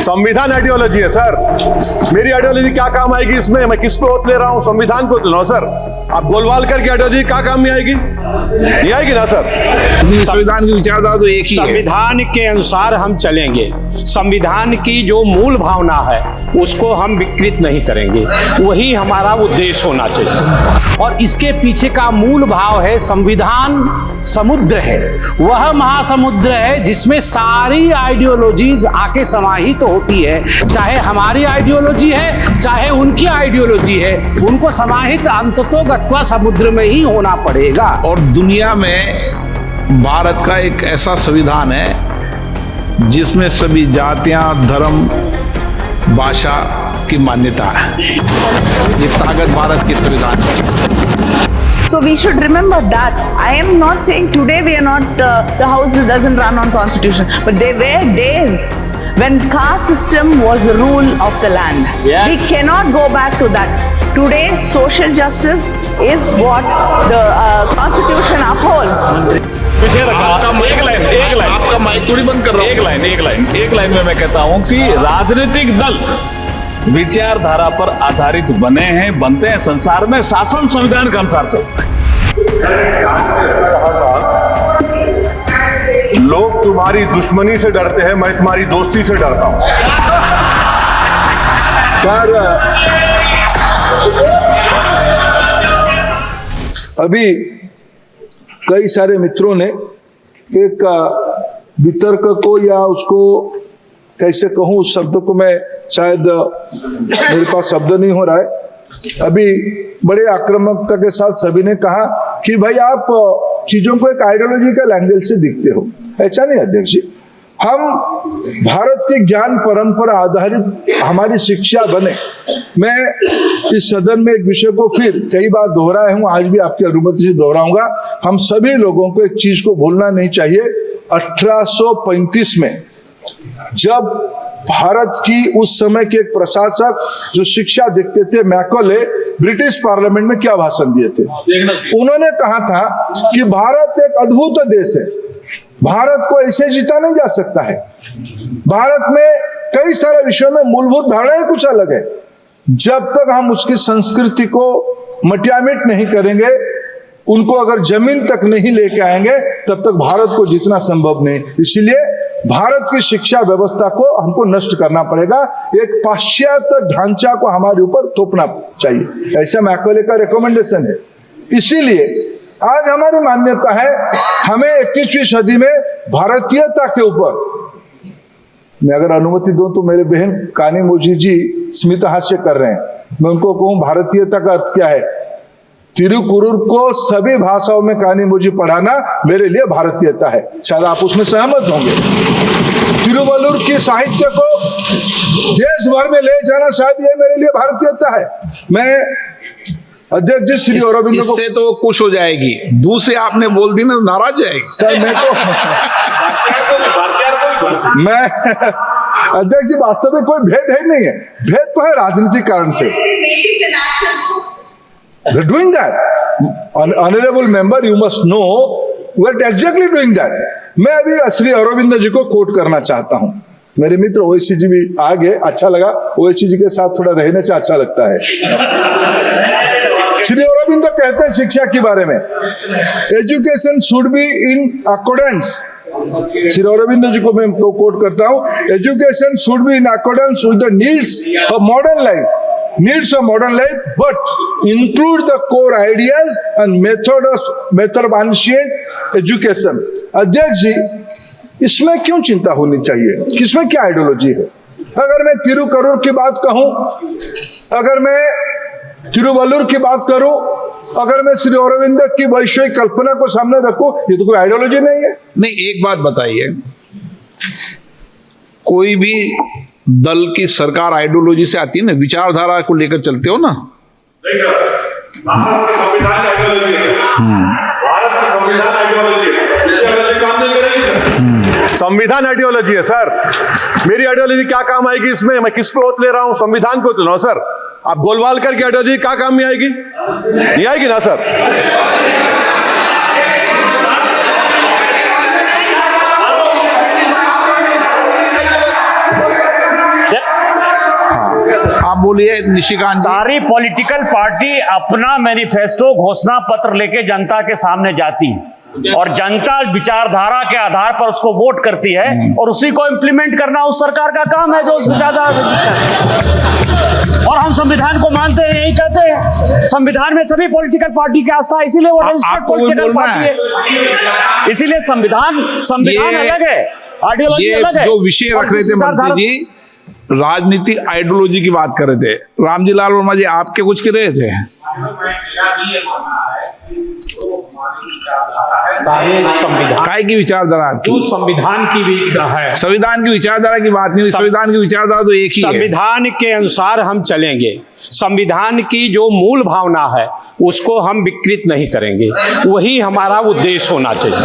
संविधान आइडियोलॉजी है सर। मेरी आइडियोलॉजी क्या काम आएगी इसमें? मैं किस पे वोट ले रहा हूं? संविधान को ले रहा हूं सर। आप गोलवालकर की आइडियोलॉजी क्या काम में आएगी? नहीं आएगी ना सर। संविधान की विचारधारा तो एक ही है। संविधान के अनुसार हम चलेंगे। संविधान की जो मूल भावना है उसको हम विकृत नहीं करेंगे, वही हमारा उद्देश्य होना चाहिए। और इसके पीछे का मूल भाव है, संविधान समुद्र है, वह महासमुद्र है जिसमें सारी आइडियोलॉजीज आके समाहित होती है। चाहे हमारी आइडियोलॉजी है, चाहे उनकी आइडियोलॉजी है, उनको समाहित अंततोगत्वा समुद्र में ही होना पड़ेगा। और दुनिया में भारत का एक ऐसा संविधान है जिसमें सभी जातियां, धर्म, भाषा की मान्यता है। ये ताकत भारत के संविधान है। So we should remember that. I am not saying today we are not, the house doesn't run on constitution, but there were days when caste system was the rule of the land. Yes. We cannot go back to that. Today social justice is what the constitution upholds. पीछे रखा एक line आपका mic थोड़ी बंद कर रहा हूं। एक लाइन में मैं कहता हूं कि राजनीतिक दल विचारधारा पर आधारित बने हैं, बनते हैं। संसार में शासन संविधान के अनुसार चलता है। लोग तुम्हारी दुश्मनी से डरते हैं, मैं तुम्हारी दोस्ती से डरता हूं सर। अभी कई सारे मित्रों ने एक वितर्क को, या उसको कैसे कहूं, उस शब्द को मैं शायद मेरे पास शब्द नहीं हो रहा है। अभी बड़े आक्रामकता के साथ सभी ने कहा कि भाई आप चीजों को एक आइडियोलॉजिकल एंगल से दिखते हो। ऐसा नहीं अध्यक्ष जी, हम भारत के ज्ञान परंपरा आधारित हमारी शिक्षा बने। मैं इस सदन में एक विषय को फिर कई बार दोहराया हूं, आज भी आपकी अनुमति से दोहराऊंगा। हम सभी लोगों को एक चीज को भूलना नहीं चाहिए। 1835 में जब भारत की उस समय के एक प्रशासक जो शिक्षा देखते थे, मैकॉले, ब्रिटिश पार्लियामेंट में क्या भाषण दिए थे? उन्होंने कहा था कि भारत एक अद्भुत देश है, भारत को ऐसे जीता नहीं जा सकता है। भारत में कई सारे विषयों में मूलभूत धारणाएं कुछ अलग है। जब तक हम उसकी संस्कृति को मटियामिट नहीं करेंगे, उनको अगर जमीन तक नहीं लेके आएंगे, तब तक भारत को जीतना संभव नहीं। इसलिए भारत की शिक्षा व्यवस्था को हमको नष्ट करना पड़ेगा, एक पाश्चात्य ढांचा को हमारे ऊपर थोपना चाहिए, ऐसा मैकॉले का रिकमेंडेशन है। इसीलिए आज हमारी मान्यता है, हमें 21वीं सदी में भारतीयता के ऊपर, मैं अगर अनुमति दूं तो मेरे बहन कानीमोझी जी स्मित हास्य कर रहे हैं, मैं उनको कहूं भारतीयता का अर्थ क्या है? तिरुकुरुर को सभी भाषाओं में कानीमोझी पढ़ाना मेरे लिए भारतीयता है। शायद आप उसमें सहमत होंगे। तिरुवल्लुर की साहित्य को देश भर में ले जाना, शायद ये मेरे लिए भारतीयता है। मैं अध्यक्ष जी श्री अरविंद को, इससे तो खुश हो जाएगी, दूसरे आपने बोल दी ना नाराज जाएगी सर। मैं अध्यक्ष जी, वास्तव में कोई भेद है नहीं है, भेद तो है राजनीतिक कारण से। They're doing that. Honorable member, you must know, we're exactly doing that. मैं अभी श्री अरविंद जी को कोट करना चाहता हूं। मेरे मित्र ओवैसी जी भी आ गए, अच्छा लगा। ओवैसी जी के साथ थोड़ा रहने से अच्छा लगता है। श्री अरविंद कहते हैं शिक्षा के बारे में, education should be in accordance. Shri Arvind ji को मैं कोट करता हूं, education should be in accordance with the needs of modern life, needs of modern life, but include the core ideas and method of ancient education. अध्यक्ष जी, इसमें क्यों चिंता होनी चाहिए? किसमें क्या आइडियोलॉजी है? अगर मैं तिरुकुरुर की बात कहूं, अगर मैं तिरुवल्लुर की बात करूं, अगर मैं श्री अरविंद की वैश्विक कल्पना को सामने रखूं, ये तो कोई आइडियोलॉजी नहीं है। नहीं, एक बात बताइए, कोई भी दल की सरकार आइडियोलॉजी से आती है ना, विचारधारा को लेकर चलते हो ना। नहीं सर, भारत की संविधान आइडियोलॉजी है। भारत की संविधान आइडियोलॉजी है, काम नहीं करेगी सर। संविधान आइडियोलॉजी है सर। मेरी आइडियोलॉजी क्या काम आएगी इसमें? मैं किस पे वोट ले रहा हूं? संविधान को ले रहा हूं सर। आप गोलवालकर की आइडियोलॉजी क्या काम में आएगी? नहीं आएगी ना सर। आप बोलिए निशिकांत जी। सारी पॉलिटिकल पार्टी अपना मैनिफेस्टो घोषणा पत्र लेके जनता के सामने जाती है और जनता विचारधारा के आधार पर उसको वोट करती है और उसी को इम्प्लीमेंट करना उस सरकार का काम है जो उस विचारधारा और हम संविधान को मानते हैं, यही कहते हैं। संविधान में सभी पॉलिटिकल पार्टी की आस्था है, इसीलिए वो रजिस्टर्ड पॉलिटिकल पार्टी है। इसीलिए संविधान अलग है, आइडियोलॉजी अलग है। जो विषय रख रहे थे मंत्री जी, राजनीतिक आइडियोलॉजी की बात कर रहे थे। रामजी लाल वर्मा जी आपके कुछ कह रहे थे? काय की विचारधारा आपकी? जो संविधान की भी है, संविधान की विचारधारा की बात नहीं हुई। संविधान की विचारधारा तो एक ही है। संविधान के अनुसार हम चलेंगे। संविधान की जो मूल भावना है उसको हम विकृत नहीं करेंगे, वही हमारा उद्देश्य होना चाहिए।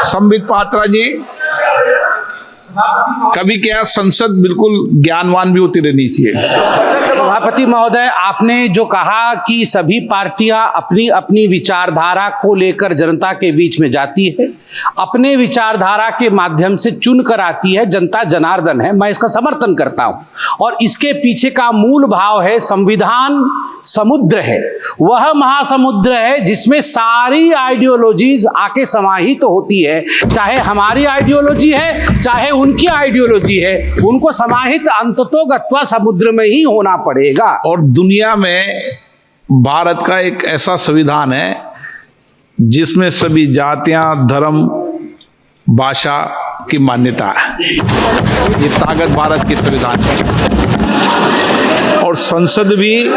संबित पात्रा जी, कभी क्या संसद बिल्कुल ज्ञानवान भी होती रहनी चाहिए। सभापति महोदय, आपने जो कहा कि सभी पार्टियां अपनी अपनी विचारधारा को लेकर जनता के बीच में जाती है, अपने विचारधारा के माध्यम से चुन कर आती है, जनता जनार्दन है, मैं इसका समर्थन करता हूं। और इसके पीछे का मूल भाव है संविधान समुद्र है, वह महासमुद्र है जिसमें सारी आइडियोलॉजीज आके समाहित तो होती है। चाहे हमारी आइडियोलॉजी है, चाहे उनकी आइडियोलॉजी है, उनको समाहित अंततोगत्वा समुद्र में ही होना पड़ेगा। और दुनिया में भारत का एक ऐसा संविधान है जिसमें सभी जातियां, धर्म, भाषा की मान्यता है। ये ताकत भारत के संविधान की। और संसद भी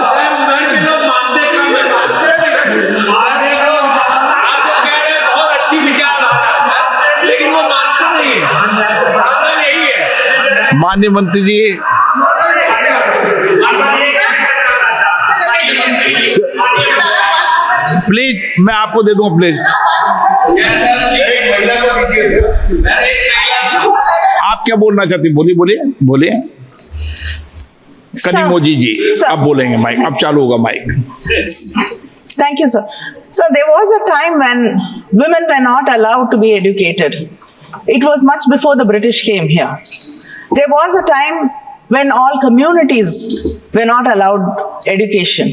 माननीय मंत्री जी, प्लीज मैं आपको दे दूंगा, प्लीज। आप क्या बोलना चाहती? बोलिए बोलिए बोलिए। कनिमोजी जी अब बोलेंगे, माइक अब चालू होगा mic. Thank you, sir. So there was a time when women were not allowed to be educated. It was much before the British came here. There was a time when all communities were not allowed education.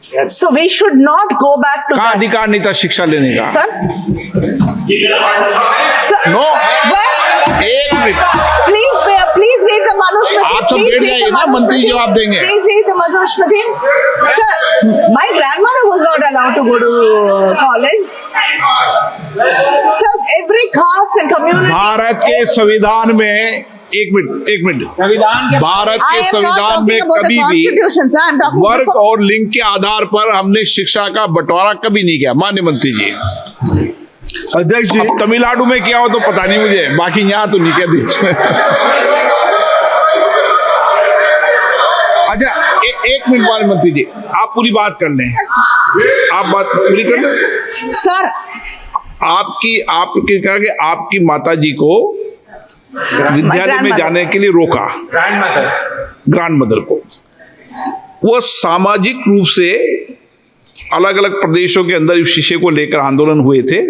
Yes. So we should not go back to कहाँ that. अधिकार नहीं था शिक्षा लेने का? Sir? Sir, no, where? एक minute, Please read the Manusmriti. आप सब बैठ जाइए ना, मंत्री जवाब देंगे। Please read the Manusmriti. Sir, my grandmother was not allowed to go to college. Sir, every caste and community. Bharat के संविधान में एक मिनट भारत I के am not संविधान talking में about the कभी भी constitution, sir. I'm talking वर्ग about- और लिंग के आधार पर हमने शिक्षा का बंटवारा कभी नहीं किया। माननीय मंत्री जी, अध्यक्ष जी, अब तमिलनाडु में किया हो तो पता नहीं मुझे, बाकी यहाँ तो नहीं किया देश में। अच्छा, एक मिनट माननीय मंत्री जी, आप पूरी बात कर लें, आप बात पूरी कर लें। Sir, आपकी कहा कि आपकी माता जी को विद्यालय में जाने के लिए रोका, ग्रैंड मदर को। वो सामाजिक रूप से अलग अलग प्रदेशों के अंदर इस विषय को लेकर आंदोलन हुए थे,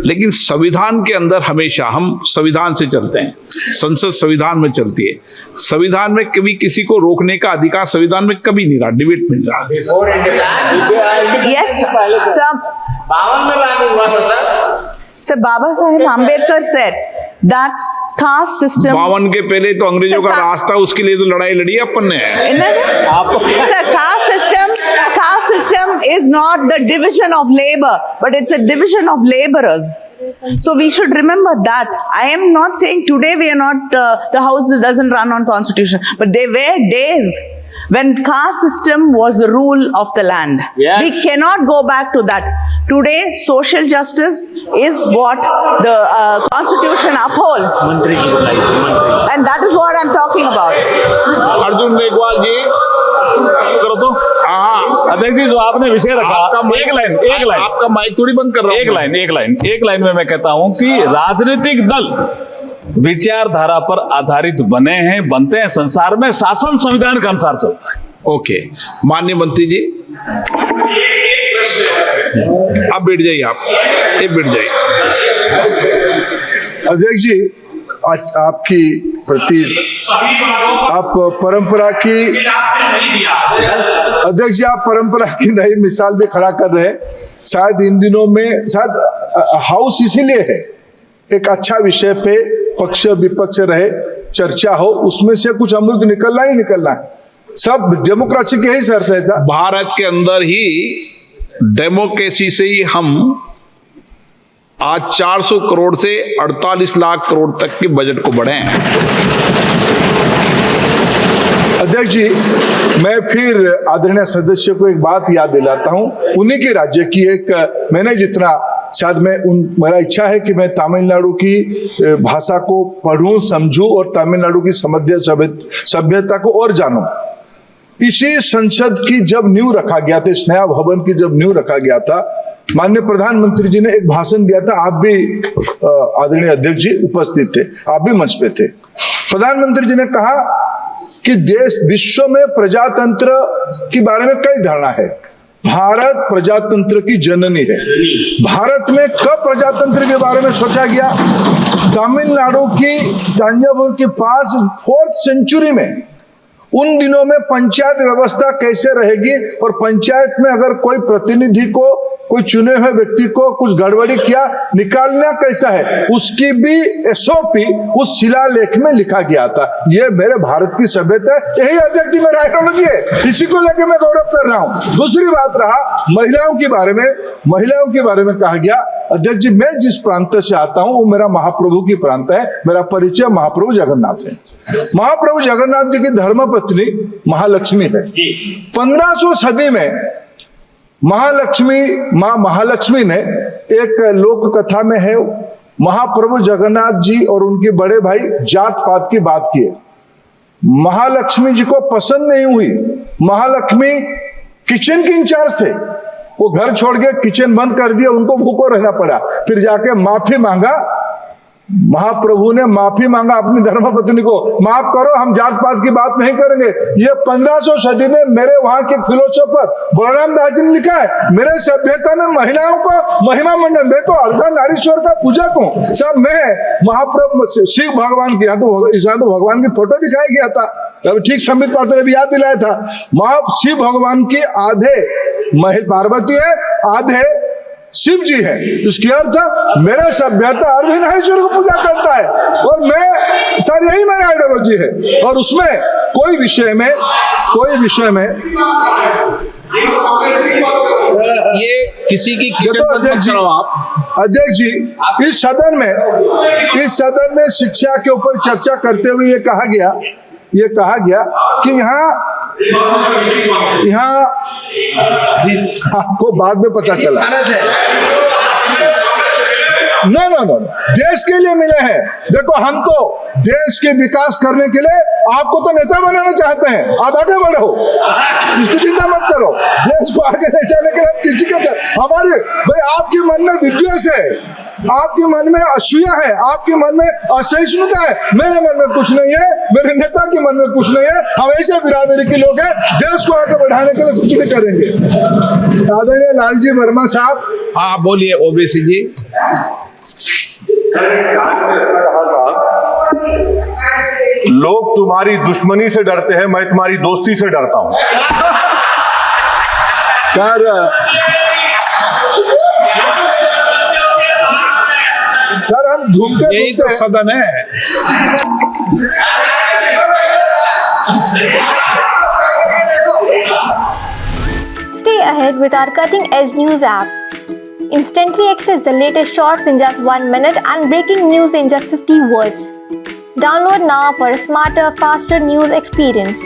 लेकिन संविधान के अंदर हमेशा हम संविधान से चलते हैं, संसद संविधान में चलती है। संविधान में कभी किसी को रोकने का अधिकार संविधान में कभी नहीं रहा, डिबेट में रहा। yes, sir. Sir, Baba Saheb Ambedkar said that caste system. 52 के पहले तो अंग्रेजों का राज था, उसके लिए तो लड़ाई लड़ी अपन ने। Sir, caste system is not the division of labor, but it's a division of laborers. So we should remember that. I am not saying today we are not, the house doesn't run on constitution, but there were days when caste system was the rule of the land. Yes. We cannot go back to that. Today, social justice is what the constitution upholds. And that is what I'm talking about. Arjun Meghwal जी करो तो हाँ, अध्यक्ष जी, जो आपने विषय रखा, एक line आपका माइक थोड़ी बंद कर रहा हूं। एक लाइन में मैं कहता हूं कि राजनीतिक दल विचारधारा पर आधारित बने हैं, बनते हैं। संसार में शासन संविधान के अनुसार चलता है। ओके, माननीय मंत्री जी आप बैठ जाइए, आप बैठ जाइए। अध्यक्ष जी, आपकी प्रति आप परंपरा की अध्यक्ष जी, आप परंपरा की नई मिसाल भी खड़ा कर रहे हैं। शायद इन दिनों में शायद हाउस इसीलिए है, एक अच्छा विषय पे पक्ष विपक्ष रहे, चर्चा हो, उसमें से कुछ अमृत निकलना ही निकलना है। सब डेमोक्रेसी की ही शर्त है साहब। भारत के अंदर ही डेमोक्रेसी से ही हम आज 400 करोड़ से 48 लाख करोड़ तक के बजट को बढ़े हैं। अध्यक्ष जी, मैं फिर आदरणीय सदस्य को एक बात याद दिलाता हूं, उन्हीं के राज्य की एक, मैंने जितना शायद मेरा इच्छा है कि मैं तमिलनाडु की भाषा को पढ़ूं, समझूं और तमिलनाडु की सभ्यता को और जानूं। इसी संसद की जब नींव रखा गया था, इस नया भवन की जब नींव रखा गया था, माननीय प्रधानमंत्री जी ने एक भाषण दिया था। आप भी आदरणीय अध्यक्ष जी उपस्थित थे, आप भी मंच पे थे। प्रधानमंत्री जी ने कहा कि देश विश्व में प्रजातंत्र के बारे में कई धारणा है, भारत प्रजातंत्र की जननी है। भारत में कब प्रजातंत्र के बारे में सोचा गया? तमिलनाडु की तंजावुर के पास 4th सेंचुरी में, उन दिनों में पंचायत व्यवस्था कैसे रहेगी और पंचायत में अगर कोई प्रतिनिधि को, कोई चुने हुए व्यक्ति को कुछ गड़बड़ी किया, निकालना कैसा है, उसकी भी एसओपी उस शिलालेख में लिखा गया था। ये मेरे भारत की सभ्यता है, यही अध्यक्ष जी मेरा आइडियोलॉजी है, इसी को लेकर मैं गौरव कर रहा हूं। दूसरी बात रहा महिलाओं के बारे में कहा गया। अध्यक्ष जी, मैं जिस प्रांत से आता हूं वो मेरा महाप्रभु की प्रांत है, मेरा परिचय महाप्रभु जगन्नाथ है। महाप्रभु जगन्नाथ जी की धर्मपत्नी महालक्ष्मी है। 1500 सदी में माँ महालक्ष्मी ने, एक लोक कथा में है, महाप्रभु जगन्नाथ जी और उनके बड़े भाई जात पात की बात की है। महालक्ष्मी जी को पसंद नहीं हुई। महालक्ष्मी किचन के इंचार्ज थे, वो घर छोड़ के किचन बंद कर दिया, उनको भूखो रहना पड़ा। फिर जाके माफी मांगा, महाप्रभु ने माफी मांगा अपनी धर्मपत्नी को, माफ करो, हम जात पात की बात नहीं करेंगे। ये 1500 सदी में मेरे वहां के फिलोसोफर बलराम दास जी ने लिखा है। मेरे सभ्यता में महिलाओं को महिमा मंडन, मैं तो अर्धनारीश्वर का पूजक हूँ। सब मैं महाप्रभु शिव भगवान की, तो भगवान की फोटो दिखाया गया था, तब ठीक संबित पात्र ने भी याद दिलाया था। शिव भगवान की आधे पार्वती है, आधे शिव जी है। इसकी अर्थ मेरा सभ्यता अर्धनारीश्वर को पूजा करता है, और मैं सर यही मेरा आइडियोलॉजी है। और उसमें कोई विषय में ये किसी की अध्यक्ष जी, इस सदन में शिक्षा के ऊपर चर्चा करते हुए ये कहा गया कि यहाँ आपको बाद में पता चला, नो, देश के लिए मिले हैं। देखो, हम तो देश के विकास करने के लिए आपको तो नेता बनाना चाहते हैं, आप आगे बढ़ो, इसकी चिंता मत करो। देश को आगे ले जाने के लिए किसी के हमारे भाई, आपके मन में विद्वेष है, आपके मन में असूया है, आपके मन में असहिष्णुता है, मेरे मन में कुछ नहीं है, मेरे नेता के मन में कुछ नहीं है। हम ऐसे बिरादरी के लोग हैं, देश को आगे बढ़ाने के लिए कुछ भी करेंगे। आदरणीय लालजी वर्मा साहब। हाँ बोलिए ओबीसी जी। लोग तुम्हारी दुश्मनी से डरते हैं, मैं तुम्हारी दोस्ती से डरता हूं। सर हम घूमते, यही तो सदन है। Stay ahead with our cutting-edge news app. Instantly access the latest shorts in just 1 minute and breaking news in just 50 words. Download now for a smarter, faster news experience.